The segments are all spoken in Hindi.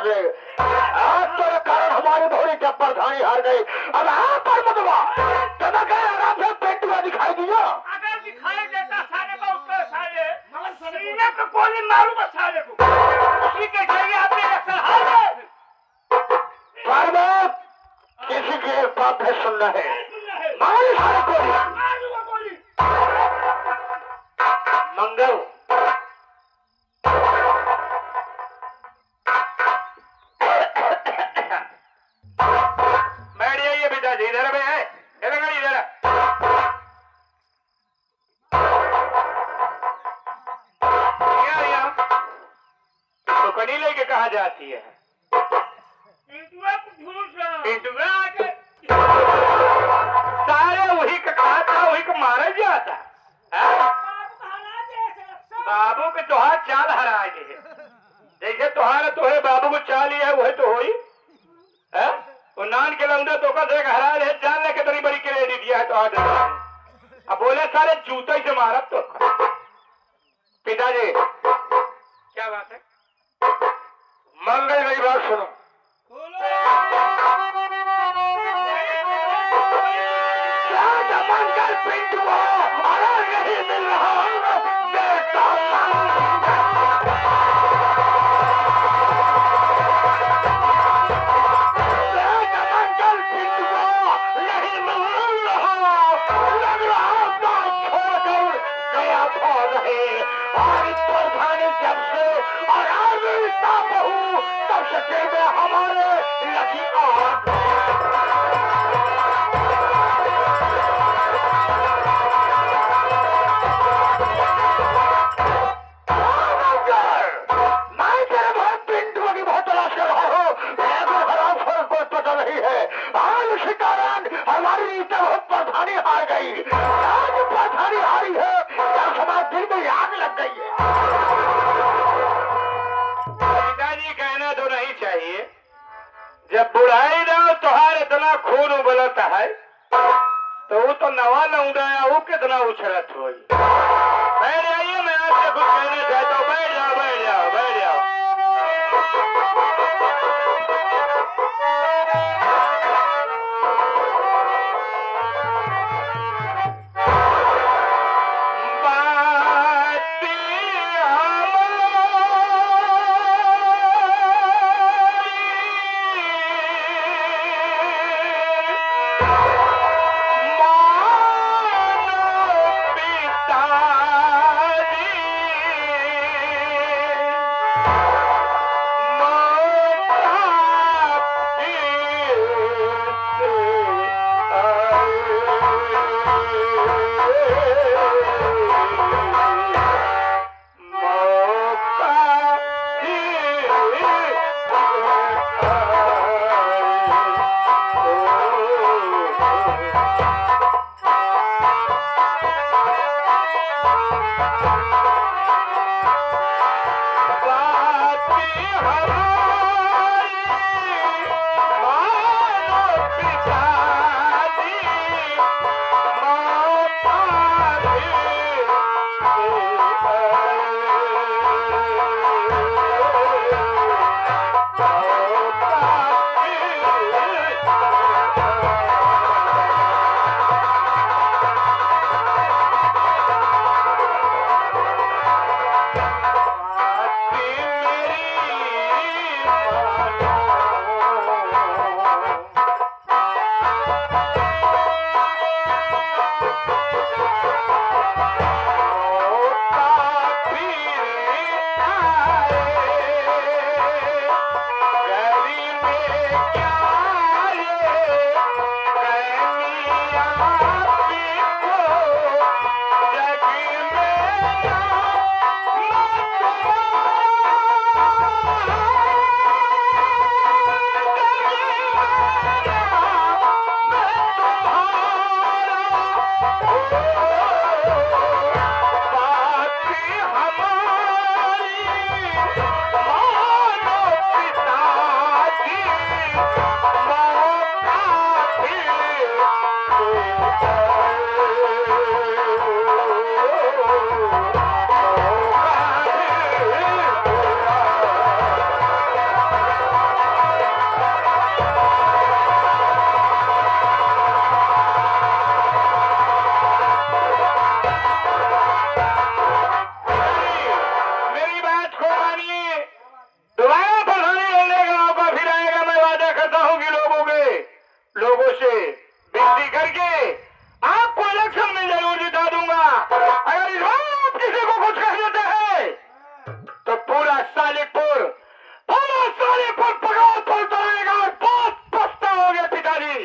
दे। आज तेरे कारण हमारी भोरी जब प्रधानी हार गई। अब हाँ पर मदवा तना कह आराम से पेटुआ दिखाई दिया। अगर दिखाई देता साले को उसको साले सीने पे गोली मारूंगा साले को। उसी के जरिए आपने इलेक्शन हार गए। किसी की एक बात है सुनना है। मार सारे गोली। मारूंगा गोली। मंगल बैठ जाइए पिताजी इधर में है इधर इधर तो कनी लेके कहा जाती है सारे वही का कहा था वही को मारा जाता। बाबू के तोहार चाल हरा गए जैसे तोहार तोहे बाबू को चाल ही है वही तो होई है। वो नान के लौंडा तो का हरा है चाल लेके बड़ी बड़ी क्रेडिट दिया है तो अब बोले सारे जूते से मारा तो पिताजी क्या बात है। मंगल मेरी बात सुनो। क्या मंगल पिंटुआ अरे नहीं मिल रहा बेटा मंगल पिंटुआ नहीं मिल रहा। लग रहा गाँव छोड़कर गया भाग रहे और प्रधानी जब से और आविता बहू तब से में हमारे लगी आग। मैं तेरे भाई पिंटुआ की बहुत तलाश कर रहा हूँ लेकिन हराम खोर को पता नहीं है। आज उसी कारण हमारी नीचे बहुत प्रधानी हार गई। आज प्रधानी हारी है क्या समाज दिल में आग लग गई है। पिताजी कहना तो नहीं चाहिए जब बुढ़ाई जाओ तोहार इतना खून उबलता है तो वो तो नवा लौंडा है वो कितना उछलत हो। बैठ जाइए मैं आपसे कुछ कहना चाहता हूँ। बैठ जाओ बैठ जाओ बैठ जाओ। तो पूरा सालिकपुर पगार पर चलाएगा और बहुत पछताओगे पिताजी।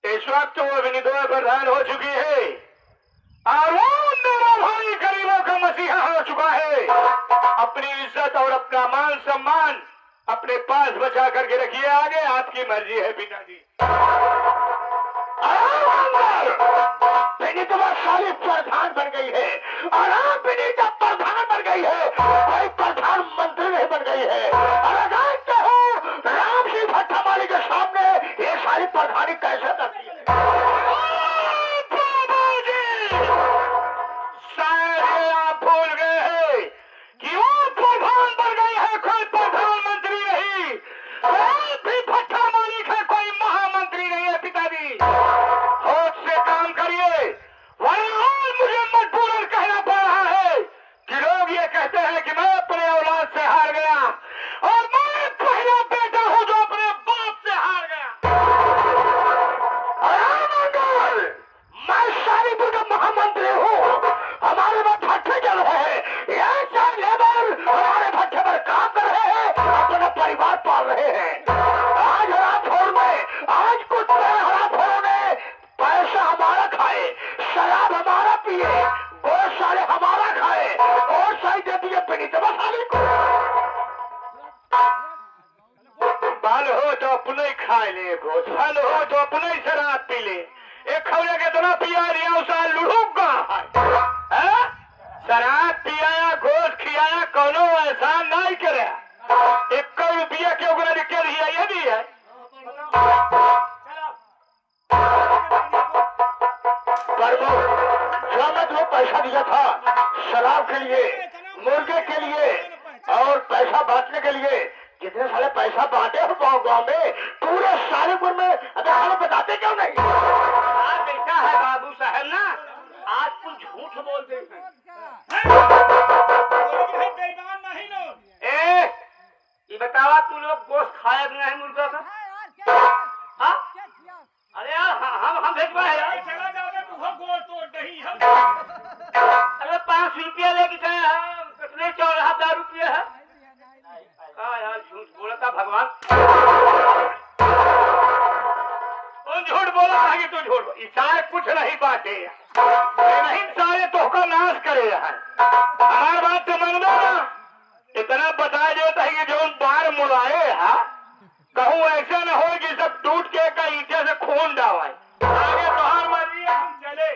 इस वक्त वो विनिधोय प्रधान हो चुकी है और वो मेरा भाई गरीबों का मसीहा हो चुका है। अपनी इज्जत और अपना मान सम्मान अपने पास बचा करके रखिए, आगे आपकी मर्जी है पिताजी। विनीता साली प्रधान बन गई है और आप विनीता प्रधान बन गई है, कोई प्रधानमंत्री नहीं बन गई है। और जानते हो राम सिंह भट्टामाली के सामने ये सारी प्रधानी कैसे करती है? शायद आप भूल गए हैं कि वो प्रधान बन गई है, कोई प्रधानमंत्री नहीं। वो भी भट्टामाली का कोई महामंत्री नहीं है पिताजी। होश से काम करिए, वरना मुझे मजबूरन कहना पड़ रहा है कि लोग ये कहते हैं कि मैं अपने औलाद से हार गया और मैं पहला बेटा हूं जो अपने बाप से हार गया। मैं शालीपुर का महामंत्री हूँ, हमारे पास भट्टे चल रहे हैं, ये चार लेबर हमारे भट्टे पर काम कर रहे हैं, अपना परिवार पाल रहे हैं। आज हराफोर में आज कुछ हराफोरों ने पैसा हमारा खाए, शराब हमारा पिए, गोश्त साले हमारा खाए और सही दे दिए विनीता साली को। बाल हो तो अपने ही खाए ले गोश्त, फल हो तो अपने ही शराब पी ले। एक खवले के तो ना पिया लिया उसा लुढ़ूगा है, शराब पियाया गोश्त खियाया कोनो ऐसा नहीं करे। 1 रुपया के उगरा लिखे दिया ये भी है। जो पैसा दिया था शराब के लिए, मुर्गे के लिए और पैसा बांटने के लिए, जितने सारे पैसा बांटे हो गाँव में पूरे सालेपुर में, अगर हमें बताते क्यों नहीं? ऐसा है बाबू साहब ना, आज कुछ झूठ बोलते हैं। ये बतावा तू लोग गोश्त खाया कि नहीं मुर्गा का? हाँ? अरे यार हम भेजवाए यार। अरे 5 रुपया लेके गए हैं, कितने 4,000 रुपये है। यार झूठ बोला था भगवान, झूठ बोला था कि तू झूठ, सारे कुछ नहीं बाटे नहीं, सारे तो का नाश करे है। हमारी बात तो मन ना इतना बता देता है कि जो बार मुड़ाए है कहूँ ऐसा न हो कि सब टूट के का ईटे से खून डावाए। आगे तोहार मर्जी है, हम चले।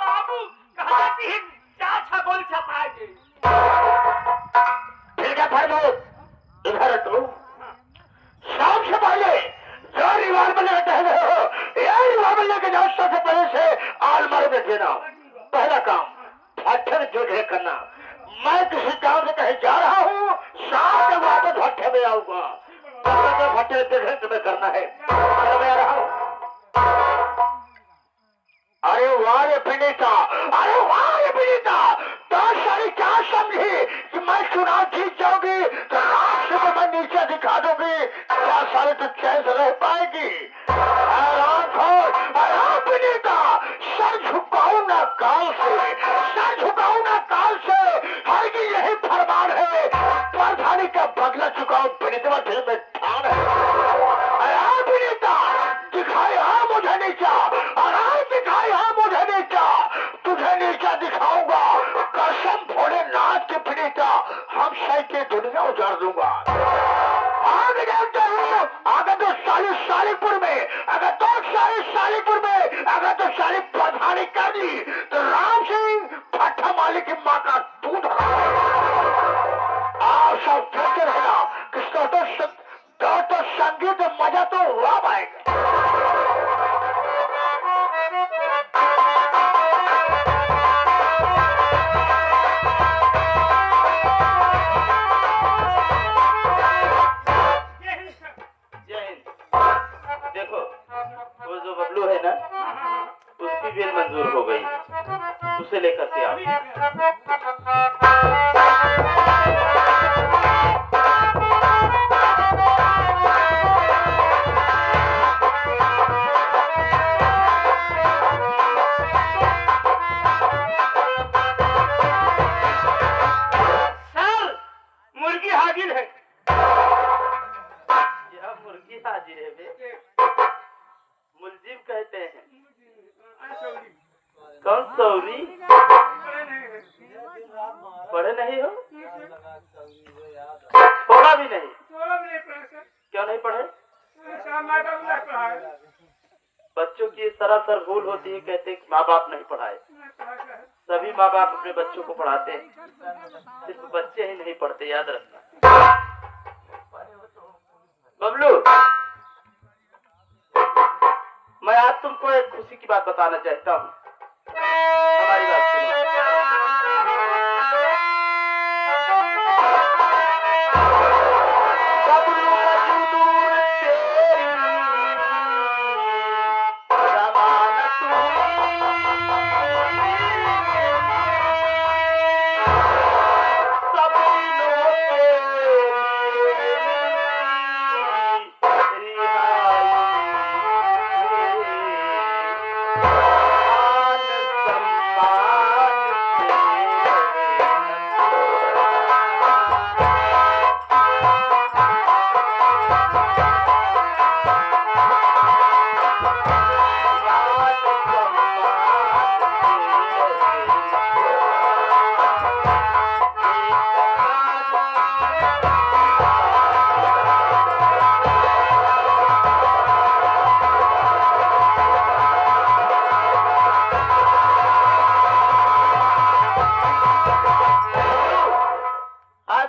बाबू कहा जाती है चाचा बोल छपाएगी। ठीक है फरमो इधर तो शाम से पहले जो रिवाल्वर लेके टहले हो, ये रिवाल्वर लेके जाओ, सबसे पहले से आलमारी में देना। पहला काम भट्टे में जो करना। मैं किसी काम से कहीं जा रहा हूँ, शाम में वापस भट्टे में आऊंगा, भट्टे देखने तुम्हें करना है। चलो मैं आ रहा हूँ। अरे वाह ये विनीता, अरे वाह ये विनीता, तो सारी क्या समझी कि मैं चुनाव जीत जाऊंगी तो रात से मैं नीचे दिखा दूंगी, क्या सारे तो चैन से रह पाएगी? विनीता सर झुकाऊ ना काल से, सर झुकाऊ ना काल से, हर की यही फरमान है, प्रधानी का बदला चुकाऊ विनीता दिल में ठान है। विनीता दिखाई हाँ मुझे नीचा, दिखाई हाँ मुझे नीचा, तुझे नीचा दिखाऊंगा, कसम भोलेनाथ की विनीता, हम सही की दुनिया उजाड़ दूंगा। आगे जानते हो, अगर तो सालीपुर में, अगर तो सालीपुर में, अगर तो साली प्रधानी कर ली तो राम सिंह भट्टामाली की माँ का दूध आप सब देखते रहना, किसको तो संगीत मजा तो हुआ पाएगा। देखो वो जो बबलू है ना, उसकी बेल मंजूर हो गई, उसे लेकर के आओ। कौन सौरी? पढ़े नहीं हो? थोड़ा भी नहीं? क्यों नहीं पढ़े? बच्चों की सरासर भूल होती है, कहते माँ बाप नहीं पढ़ाए। सभी माँ बाप अपने बच्चों को पढ़ाते हैं, सिर्फ बच्चे ही नहीं पढ़ते, याद रखना। बबलू, मैं आज तुमको एक खुशी की बात बताना चाहता हूँ। हमारी बात सुनो।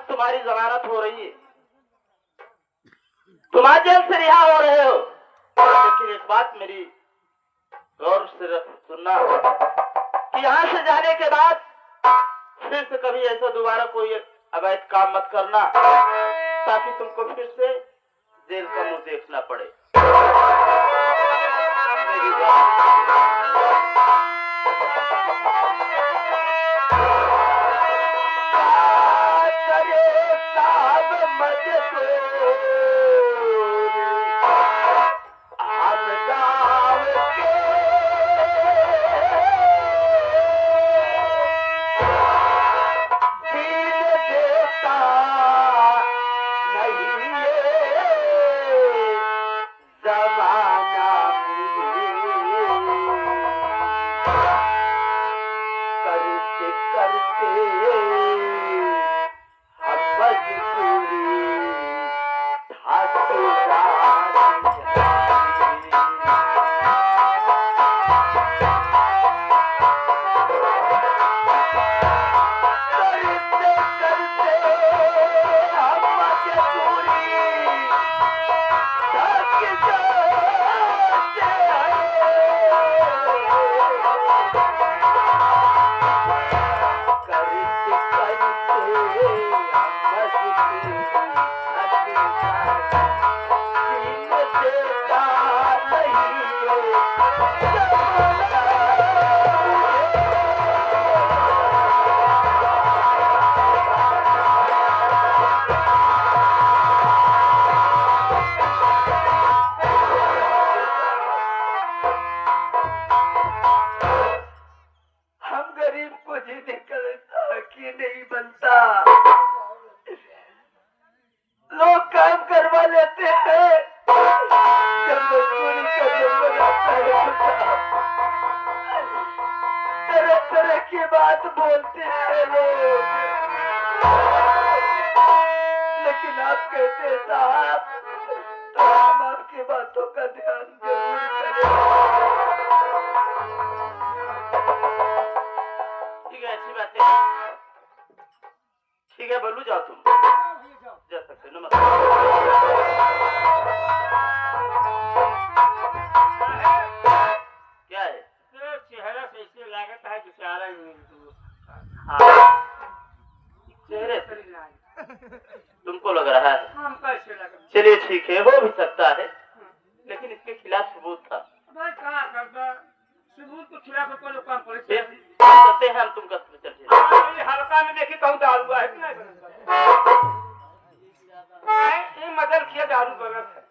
तुम्हारी जमानत हो रही है, तुम आज जेल से रिहा हो रहे हो। लेकिन एक बात मेरी गौर से सुनना कि यहाँ से जाने के बाद फिर से कभी ऐसा दोबारा कोई अवैध काम मत करना, ताकि तुमको फिर से जेल का मुंह देखना पड़े। मेरी बात बोलते हैं लोग, लेकिन आप कहते हैं साहब, तो हम आपकी बातों का ध्यान जरूर करें। ठीक है, अच्छी बात है। ठीक है बल्लू, जाओ तुम जा सकते। नमस्कार। क्या है? चेहरा से ऐसे लागत है बेचारा चेहरे से तुमको लग रहा है? हम कैसे लगे? चलिए ठीक है, हो भी सकता है, लेकिन इसके खिलाफ सबूत था। भाई कहाँ करता सबूत के खिलाफ कोई काम करे करते हैं हम, तुम कसम चलिए। हल्का में देखी कहूँ दारू है कि नहीं? मदद किया दारू गलत है।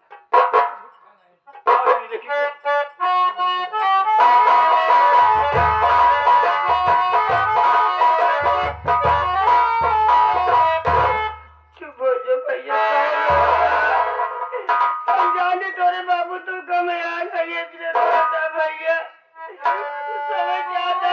चुप हो जाओ भैया, जाने तोरे बाबू तुम कम याद है भैया, समझ आता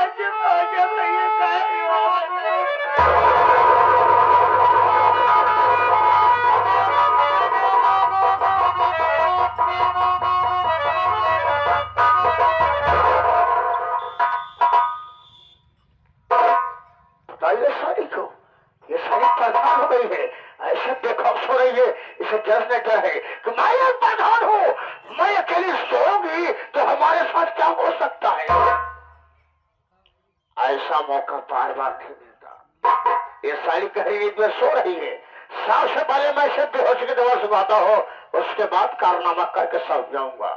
ऐसा मौका बार बार नहीं मिलता। ये साली गहरी नींद में सो रही है, सबसे पहले मैं इसे बेहोशी की दवा सुनाता हूँ, उसके बाद कारनामा करके सो जाऊंगा।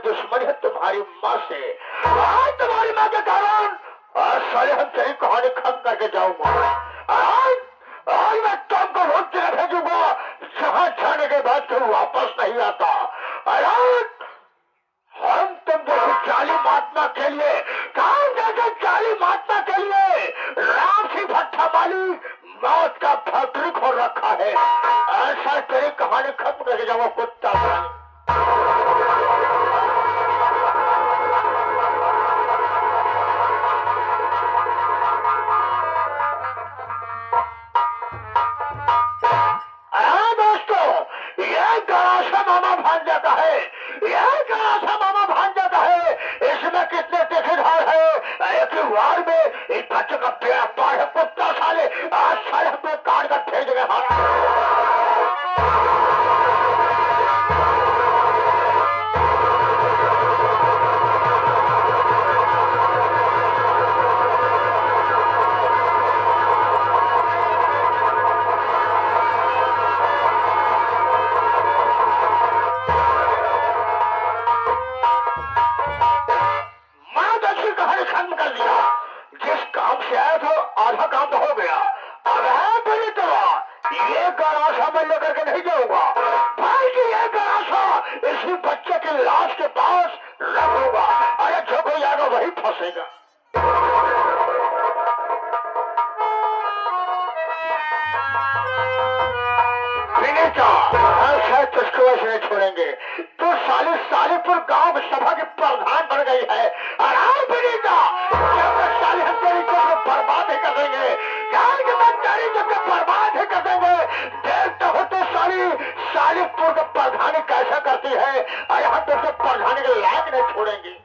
दुश्मनी है तुम्हारी माँ से, आज तुम्हारी माँ के कारण आज साले हम तेरी कहानी खत्म करके जाऊंगा। आज मैं तुमको रोज जगह भेजूंगा जहाँ जाने के बाद तुम वापस नहीं आता। आज हम तुम जैसे जाली महात्मा के लिए, काम जैसे जाली महात्मा के लिए राम सिंह भट्टा माली मौत का फैक्ट्री खोल रखा है। ऐसा तेरी कहानी खत्म करके जाऊंगा कुत्ता। मामा भान जाता है, यह गणासा मामा भान जाता है। इसमें कितने ठेकेदार है, एक ही वार में एक बच्चे का पेड़ पार है। कुत्ता साले आज साले हमें काट कर फेंक गए। खत्म कर दिया, जिस काम से आया था आधा काम तो हो गया। अब है पूरी तरह ये गरासा मैं लेकर के नहीं जाऊंगा, बल्कि ये गरासा इसी बच्चे की लाश के पास रखूंगा। अरे जो कोई आएगा वही फंसेगा। तुझको वैसे नहीं छोड़ेंगे। तो सालीपुर गांव सभा की प्रधान बन गई है। और आज विनीता साली हम तेरी को बर्बाद ही कर देंगे, तेरी को बर्बाद ही कर देंगे। देखता हो तो सालीपुर की प्रधानी कैसा करती है। और हम तुझको प्रधानी के लायक नहीं छोड़ेंगे।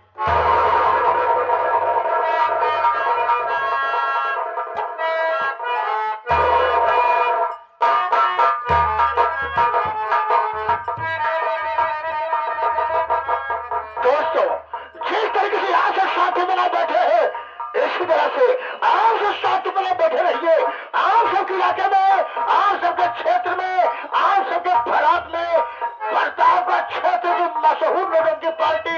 इसी तरह से आप सब साथ में बैठे रहिए। आप सबके इलाके में, आप सबके क्षेत्र में, आप सबके फराक में प्रतापगढ़ क्षेत्र की मशहूर नौटंकी पार्टी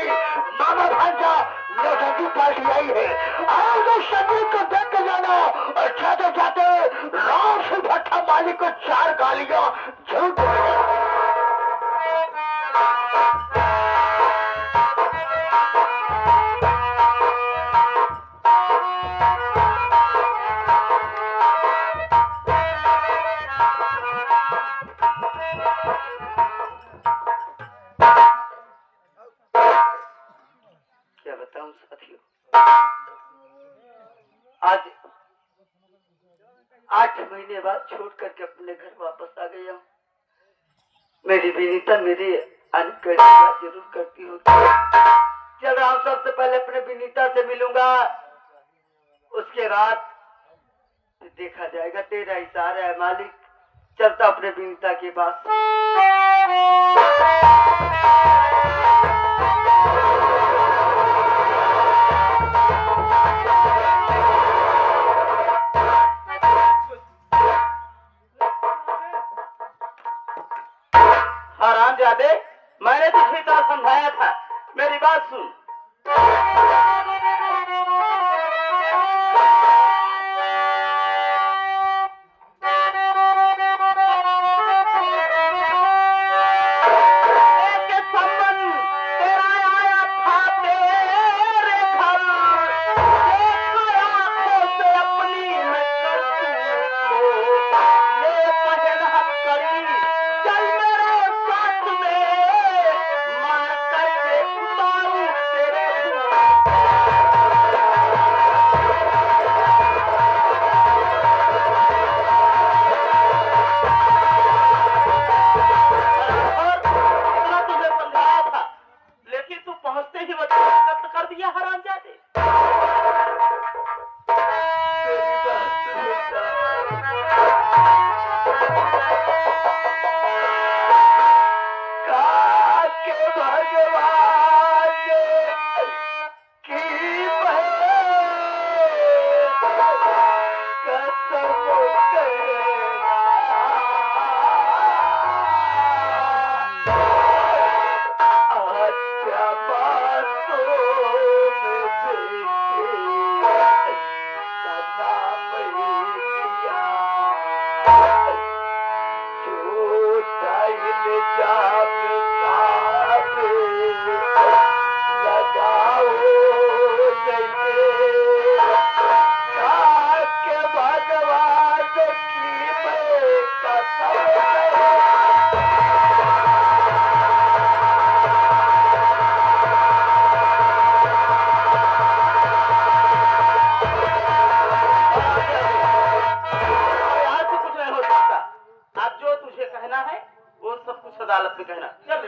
मामा भांजा नौटंकी पार्टी आई है। आप सब संगीत को देख के जाना और जाते जाते राम सिंह भट्टा माली को 4 गालियां जरूर देंगे। आज 8 महीने बाद छोड़ करके अपने घर वापस आ गया हूँ। मेरी विनीता मेरी अनुकरणिका जरूर करती होगी। चल रहा हूँ, सबसे पहले अपने विनीता से मिलूंगा, उसके बाद देखा जाएगा। तेरा इशारा है मालिक, चलता अपने विनीता के पास। हरामजादे, मैंने तुझे तो समझाया था, मेरी बात सुन। संबंध तेरा आया था अदालत में कहना। चल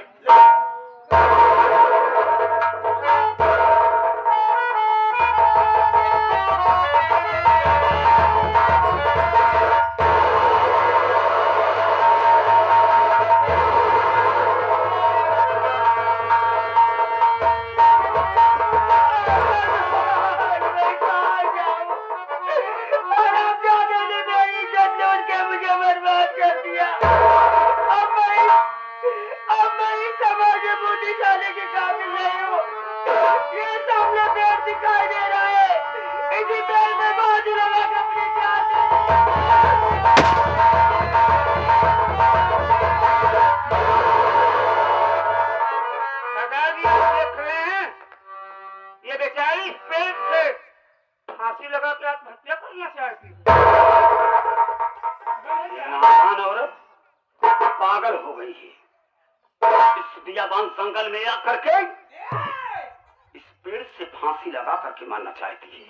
दिखाई दे रहा है, इसी पेड़ में बाज लगा के अपनी जान देख रहे हैं, ये बेचारी इस पेड़ से फांसी लगा के आत्महत्या करना चाहती है। नादान औरत पागल हो गई है। इस बियाबान जंगल में आकर के इस पेड़ से फांसी लगा करके मारना चाहती है।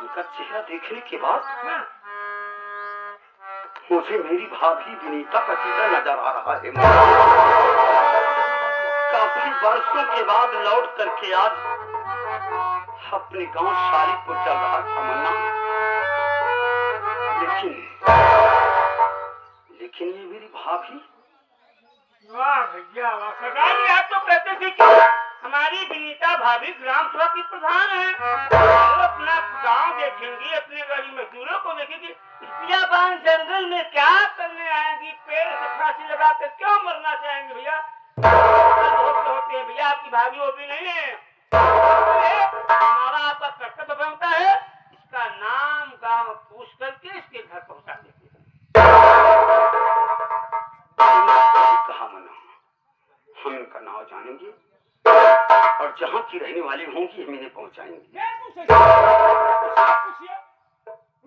उनका चेहरा देखने के बाद मुझे मेरी भाभी विनीता का चेहरा नजर आ रहा है। काफी वर्षों के बाद लौट करके आज अपने गांव शालीपुर चल रहा था मन्ना, लेकिन ये मेरी भाभी। वाह भैया वाह, सरदार आप तो कहते थे कि हमारी विनीता भाभी ग्राम सभा की प्रधान है, तो अपना गांव देखेंगी, अपने गली मजदूरों को देखेंगी। बियाबान जंगल में क्या करने आएंगी? पेड़ से फांसी लगा कर क्यों मरना चाहेंगे भैया? होते हैं भैया, आपकी भाभी वो भी नहीं है। हमारा आपका कर्तव्य बनता है इसका नाम गांव पूछ करके इसके घर पहुंचा देते हैं। कहा मना, हम इनका नाम जानेंगे और जहाँ की रहने वाली होंगी हम इन्हें पहुंचाएंगे।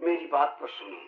मेरी बात को सुनो।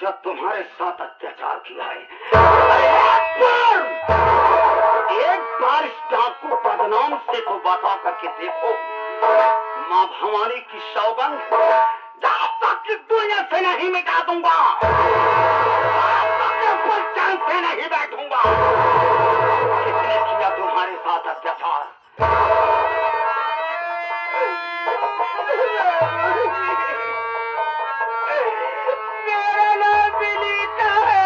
जब तुम्हारे साथ अत्याचार किया है, एक बार इस डाकू बदनाम से तो बता करके देखो, माँ भवानी की सौगंध, जब तक कि दुनिया से नहीं मिटा दूंगा, तब तक कोई चैन से नहीं बैठूंगा। किसने किया तुम्हारे साथ अत्याचार? मेरा नाम विनीता है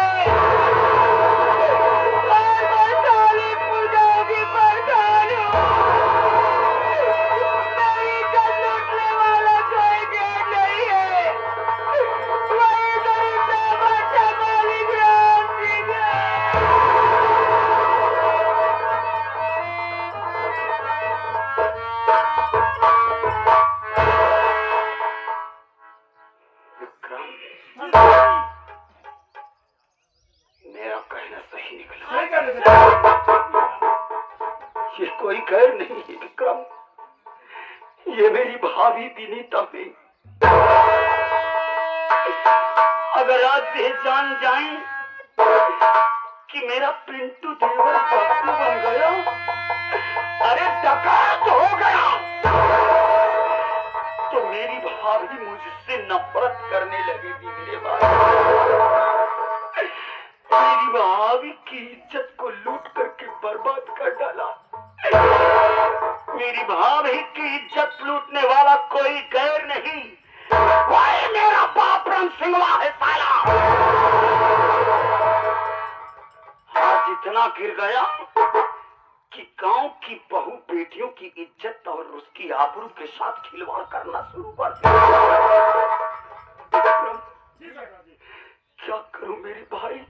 और मैं कालीपुर गाँव की प्रधान हूँ। मेरी इज्जत लूटने वाला कोई गैर नहीं है। वही दरिद्र बच्चा मालिक राम सिंह है। मेरा कहना सही निकला। ये कोई गैर नहीं है विक्रम, ये मेरी भाभी विनीता है। अगर आज ये जान जाए कि मेरा पिंटू देवर डाकू बन गया, अरे डकैत हो गया, तो मेरी भाभी मुझसे नफरत करने लगेगी। मेरी भाभी की इज्जत को लूट करके बर्बाद कर डाला। मेरी भाभी की इज्जत लूटने वाला कोई गैर नहीं, वही मेरा बाप राम सिंहवा है साला। आज इतना गिर गया कि गांव की बहू बेटियों की इज्जत और उसकी आबरू के साथ खिलवाड़ करना शुरू कर दिया। क्या करूं मेरे भाई,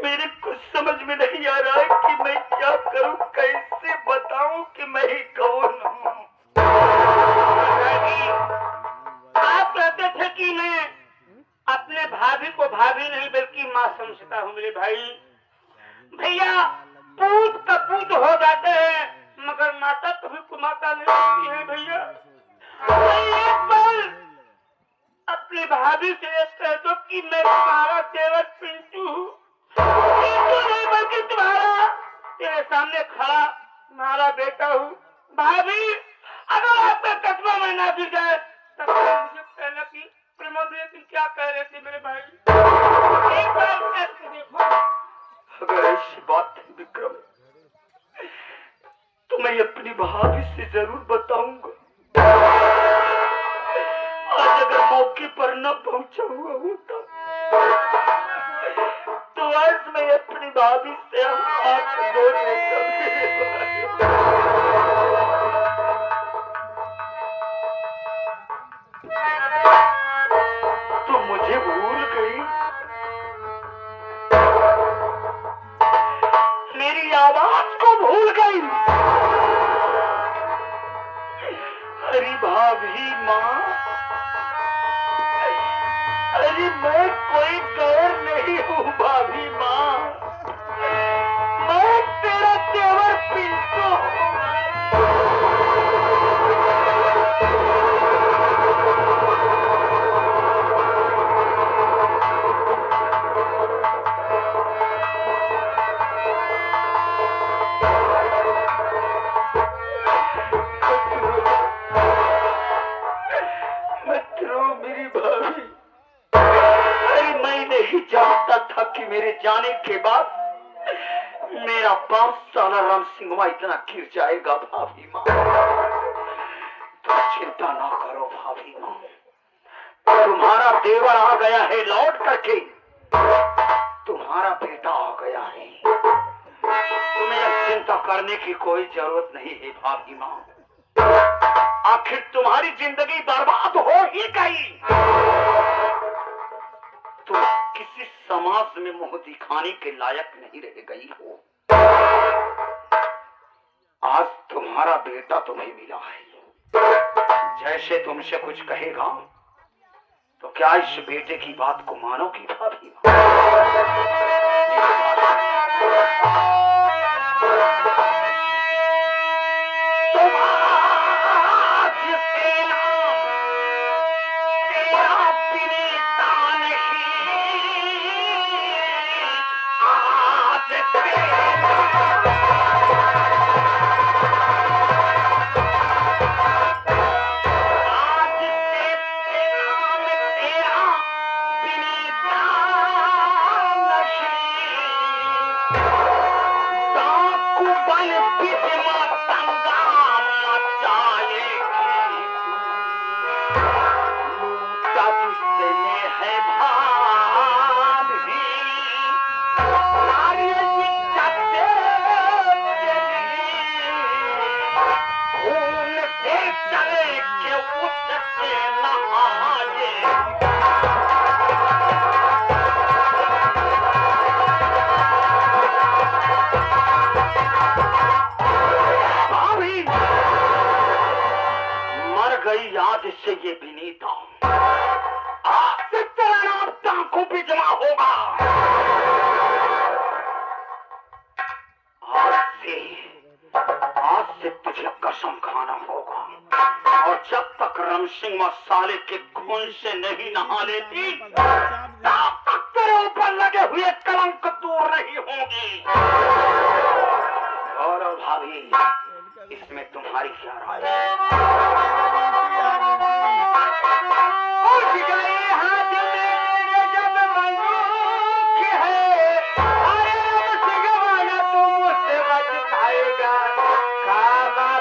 मेरे कुछ समझ में नहीं आ रहा है कि मैं क्या करूं, कैसे बताऊं कि मैं ही कौन हूं। आप कहते थे कि मैं अपने भाभी को भाभी नहीं बल्कि माँ समझता हूँ। मेरे भाई भैया पूत कपूत हो जाते हैं मगर माता कभी को माता नहीं होती है। भैया एक पल अपनी भाभी से कह दो कि मैं तुम्हारा देवर पिंटू हूँ। पिंटू नहीं बल्कि तुम्हारा तेरे सामने खड़ा तुम्हारा बेटा हूँ। भाभी अगर आपका कस्बा में ना भी जाए तब मुझे कहना कि प्रेमानंद तुम क्या कह रहे थे मेरे भाई, एक बार करके देखो। अगर ऐसी बात है विक्रम, तो मैं अपनी भाभी से जरूर बताऊंगा। आज अगर मौके पर न पहुंचा हुआ होता तो आज मैं अपनी भाभी से हाथ जोड़ लेता। तो मुझे भूल गई, मेरी आवाज को भूल गई। अरे भाभी माँ, अरे मैं कोई गैर नहीं हूँ भाभी माँ, मैं तेरा देवर पिंटू हूँ। जानता था कि मेरे जाने के बाद मेरा 5 साल राम सिंहवा इतना गिर जाएगा। भाभी माँ तो चिंता ना करो भाभी माँ, तुम्हारा देवर आ गया है लौट करके, तुम्हारा बेटा आ गया है, तुम्हें अब चिंता करने की कोई जरूरत नहीं है भाभी माँ। आखिर तुम्हारी जिंदगी बर्बाद हो ही गई, तुम किसी समाज में मुंह दिखाने के लायक नहीं रह गई हो। आज तुम्हारा बेटा तुम्हें मिला है, जैसे तुमसे कुछ कहेगा तो क्या इस बेटे की बात को मानोगी भाभी? रण बीच मातंगा मचाएगी तब से है भाभी नारी चलते खून से चले के उसके नहाए मर गई याद से ये विनीता आज से तेरा नाम टांकों पे जमा होगा आज से तुझे कसम खाना होगा और जब तक रमसिंह साले के खून से नहीं नहा लेती तब तक तेरे ऊपर लगे हुए कलंक दूर नहीं होंगी और भाभी इसमें तुम्हारी क्या राय है?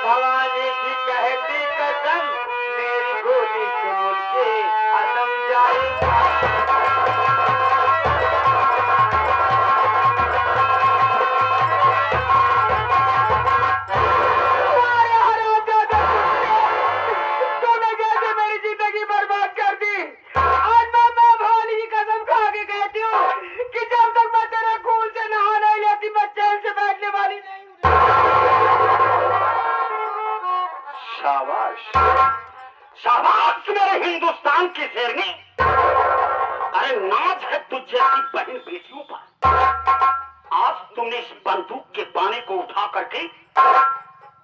भवानी की कहती कसम मेरी गोली से मुझे अदम जाएगा शाबाश शाबाश मेरे हिंदुस्तान की शेरनी अरे नाच है तुझ जैसी बहन बेटियों पर आज तुमने इस बंदूक के पाने को उठा करके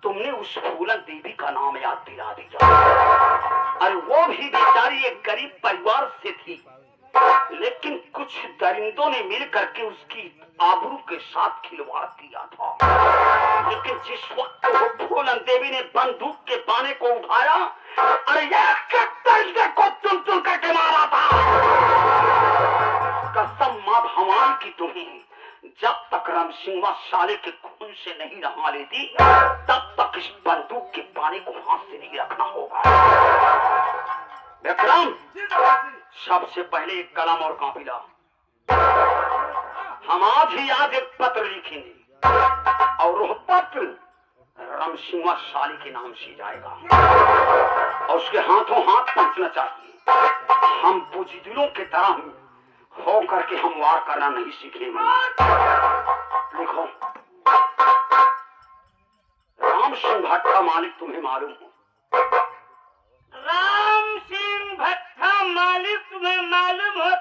तुमने उस फूलन देवी का नाम याद दिला दिया अरे वो भी बेचारी एक गरीब परिवार से थी लेकिन कुछ दरिंदों ने मिल करके उसकी आबरू के साथ खिलवाड़ किया था लेकिन जिस वक्त वो फूलन देवी ने बंदूक के पाने को उठाया अरे को चुन चुन करके मारा था कसम मां भवानी की तुम्हें जब तक रामसिंह साले के खून से नहीं नहा लेती तब तक इस बंदूक के पाने को हाथ से नहीं रखना होगा विक्रम सबसे पहले एक कलम और कॉपी ला हम आज ही आज एक पत्र लिखेंगे और वह पत्र रामसिंह साली के नाम से जाएगा और उसके हाथों हाथ पहुंचना चाहिए हम बुजदिलों के तरह हो करके हम वार करना नहीं सीखेंगे लिखो राम सिंह भट्टा मालिक तुम्हें मालूम हो राम सिंह भट्टा मालिक तुम्हें मालूम हो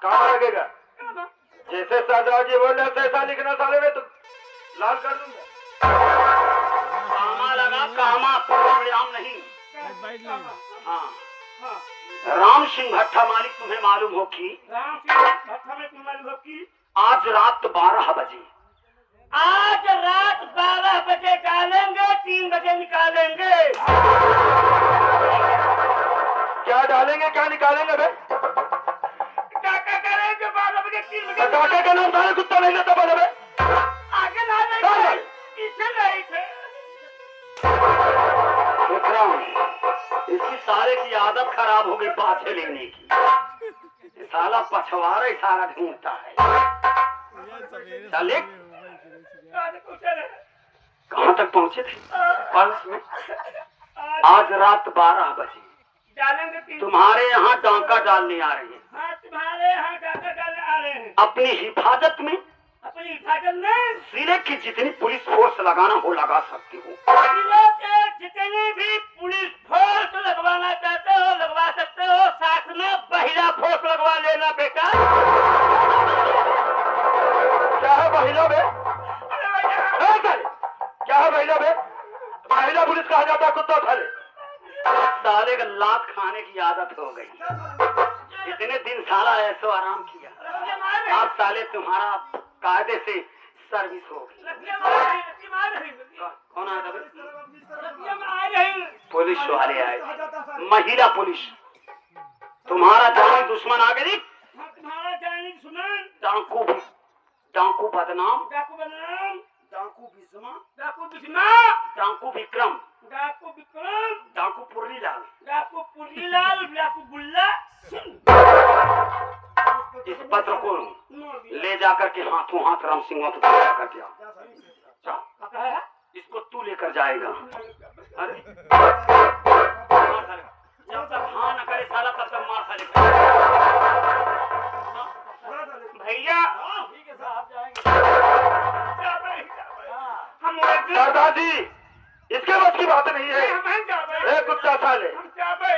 कहाँ लगेगा जैसे सादाजी बोले ऐसा लिखना साले में तो लाल कर दूंगा कामा लगा कामा परिणाम नहीं हाँ राम सिंह भट्टा मालिक तुम्हें मालूम हो कि आज रात 12 बजे आज रात 12 बजे डालेंगे 3 बजे निकालेंगे क्या डालेंगे क्या निकालेंगे बे डाका करेंगे 12 बजे 3 बजे डाके का नाम सारे कुत्ता नहीं लेता बोले बे आगे ना पीछे नहीं थे विक्रम इसकी सारे की आदत खराब हो गई पाछे लेने की साला पछवाड़ा ही सारा ढूंढता है चले कहाँ तक पहुँचे थे पर्स में आज रात 12 बजे डालेंगे तुम्हारे यहाँ डांका डालने आ रहे हैं हाँ तुम्हारे यहाँ डाका डालने आ रहे हैं अपनी हिफाजत में अपनी हिफाजत में जिले की जितनी पुलिस फोर्स लगाना हो लगा सकते हो जिले के जितनी भी पुलिस फोर्स लगवाना चाहते हो लगवा सकते हो साथ में महिला फोर्स लगवा लेना बेटा क्या है महिला बे क्या है महिला बे महिला पुलिस कहा जाता है कुत्ता साले साले का लात खाने की आदत हो गई इतने दिन साला ऐसो आराम किया आज साले तुम्हारा कायदे से सर्विस होगी कौन आया था पुलिस वाले आए थे महिला पुलिस तुम्हारा जानी दुश्मन आगे जी, तुम्हारा जानी दुश्मन, डाकू बदनाम, डाकू बदनाम, डाकू भीष्मा, डाकू बिस्मा, डाकू विक्रम, डाकू विक्रम, डाकू पुरलीलाल। डाकू पुरलीलाल, डाकू बुल्ला सिंह। इस पत्र को ले जाकर के हाथों हाथ राम सिंह को पूरा कर दिया। पता है? इसको तू लेकर जाएगा। अरे जब तक हाँ न करे साला तब तक मार खाले। भैया ठीक है साहब जाएंगे। हम दादाजी इसके बस की बात नहीं है। हम जाबे, ए कुत्ता साले हम जाबे,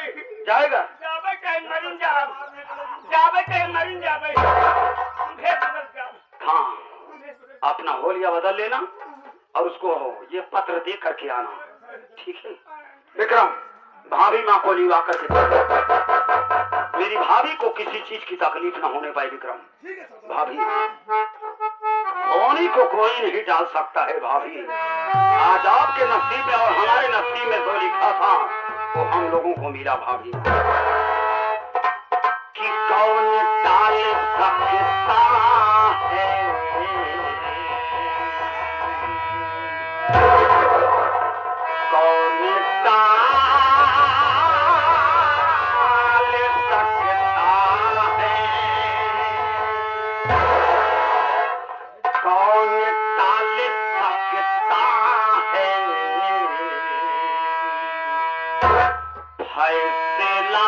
जाएगा। जाबे कहीं मरीन जाबे कहीं मरीन जाबे, हम भेज बदल जाबे। हाँ अपना होलिया बदल लेना और उसको ये पत्र दे करके आना, ठीक है विक्रम। भाभी माँ को लिवा करके मेरी भाभी को किसी चीज की तकलीफ न होने पाए विक्रम। भाभी होनी को कोई नहीं डाल सकता है भाभी। आज आपके नसीब में और हमारे नसीब में जो लिखा था वो हम लोगों को मिला भाभी। कि कौन डाल सकता है कौन डाल सकता है कौन डाल सकता है फैसला